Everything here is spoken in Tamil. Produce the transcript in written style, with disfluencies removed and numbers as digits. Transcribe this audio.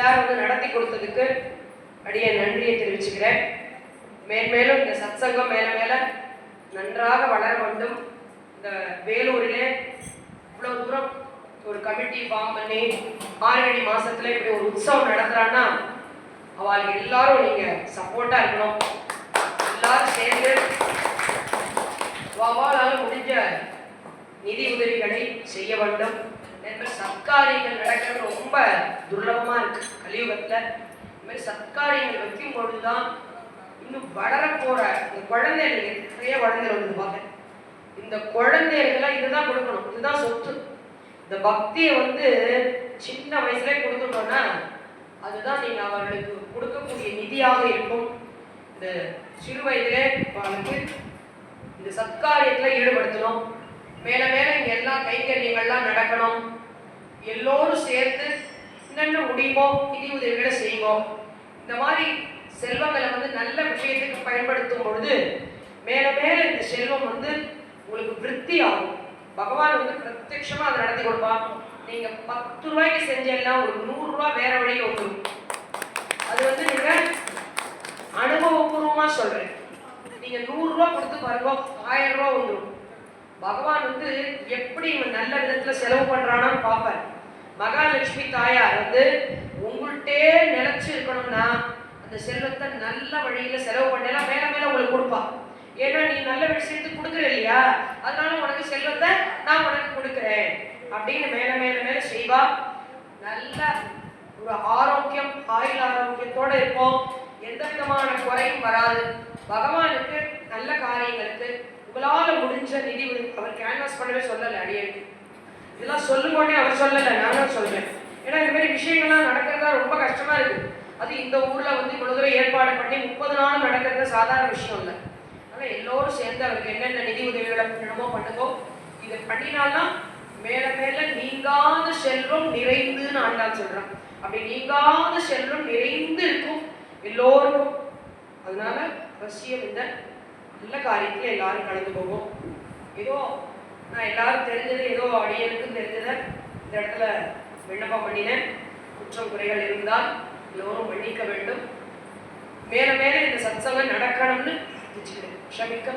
எல்லாரும் வந்து நடத்தி கொடுத்ததுக்கு அடிய நன்றியை தெரிவிச்சுக்கிறேன். மேன்மேலும் இந்த சத்சங்கம் மேல மேல நன்றாக வளர வேண்டும். இந்த வேலூரிலே இவ்வளவு தூரம் ஒரு கமிட்டி ஃபார்ம் பண்ணி மார்கழி மாசத்துல இப்படி ஒரு உற்சவம் நடத்துறான்னா அவளுக்கு எல்லாரும் நீங்க சப்போர்ட்டா இருக்கணும். எல்லாரும் சேர்ந்து அவளால முடிஞ்ச நிதி உதவிகளை செய்ய வேண்டும். சத்காரியங்கள் நடக்கிறது ரொம்ப துர்லபமா இருக்கு கலியுகத்துல. இந்த மாதிரி சத்காரியங்கள் வைக்கும் பொழுதுதான் இன்னும் வளர போற இந்த குழந்தைகள், நிறைய குழந்தைகள் வந்து பார்த்தேன். இந்த குழந்தைகளுக்கெல்லாம் இதுதான் கொடுக்கணும், இதுதான் சொத்து. இந்த பக்தியை வந்து சின்ன வயசுல கொடுத்துட்டோம்னா அதுதான் நீங்க அவர்களுக்கு கொடுக்கக்கூடிய நிதியாக இருக்கும். இந்த சிறு வயதிலே அவளுக்கு இந்த சத்காரியத்துல ஈடுபடுத்தணும். மேல மேல இங்க எல்லா கைங்கரியங்கள்லாம் நடக்கணும். எல்லோரும் சேர்ந்து என்னென்ன முடியுமோ நிதி உதவிகளை செய்வோம். இந்த மாதிரி செல்வங்களை வந்து நல்ல விஷயத்துக்கு பயன்படுத்தும் பொழுது மேல மேல இந்த செல்வம் வந்து உங்களுக்கு விருத்தி ஆகும். பகவான் வந்து பிரத்யட்சமா அதை நடத்தி கொடுப்பான். நீங்க 10 ரூபாய்க்கு செஞ்செல்லாம் ஒரு 100 ரூபாய் வேற வழியில வந்துடும். அது வந்து நீங்க அனுபவபூர்வமா சொல்றேன். நீங்க 100 ரூபாய் கொடுத்து பாருங்க, 1000 ரூபாய் வந்துடும். பகவான் வந்து எப்படி இவன் நல்ல விதத்துல செலவு பண்றானான்னு பார்ப்பார். மகாலட்சுமி தாயார் வந்து உங்கள்கிட்டே நிலைச்சு இருக்கணும்னா அந்த செல்வத்தை நல்ல வழியில செலவு பண்ணலாம், மேல மேல உங்களுக்கு கொடுப்பா. ஏன்னா நீ நல்ல விஷயத்துக்கு கொடுக்குற இல்லையா, அதனால உனக்கு செல்வத்தை நான் உனக்கு கொடுக்குறேன் அப்படின்னு மேல மேல மேல செய்வா. நல்ல ஒரு ஆரோக்கியம், ஆயுள் ஆரோக்கியத்தோட இருப்போம். எந்த விதமான குறையும் வராது. பகவானுக்கு நல்ல காரியங்களுக்கு உங்களால முடிஞ்ச நிதி அவர் கேன்வாஸ் பண்ணவே சொல்லலை. அடியேன் இதெல்லாம் சொல்லும் போதே அவர் சொல்லலை, நானும் சொல்றேன். ஏன்னா இந்த மாதிரி விஷயங்கள்லாம் நடக்கிறதா ரொம்ப கஷ்டமா இருக்கு. அது இந்த ஊர்ல வந்து இவ்வளவு தூரம் ஏற்பாடு பண்ணி 30 நாள் நடக்கிறது சாதாரண விஷயம் இல்லை. ஆனால் எல்லோரும் சேர்ந்து அவருக்கு என்னென்ன நிதி உதவிகளை பண்ணணுமோ பண்ணுங்கோ. இதை பண்ணினால்தான் மேல மேல நீங்காத செல்வம் நிறைந்துன்னு ஆண்டாள் சொல்றான். அப்படி நீங்காத செல்வம் நிறைந்து இருக்கும் எல்லோருக்கும். அதனால அவசியம் இந்த நல்ல காரியத்துல எல்லாரும் கலந்து போவோம். ஏதோ நான் எல்லாரும் தெரிஞ்சது, ஏதோ அடியனுக்கும் தெரிஞ்சதை இந்த இடத்துல விண்ணப்பம் பண்ணினேன். குற்றம் குறைகள் இருந்தால் எல்லோரும் மன்னிக்க வேண்டும். மேல மேல இந்த சத்சங்கம் நடக்கணும்னு க்ஷமிக்க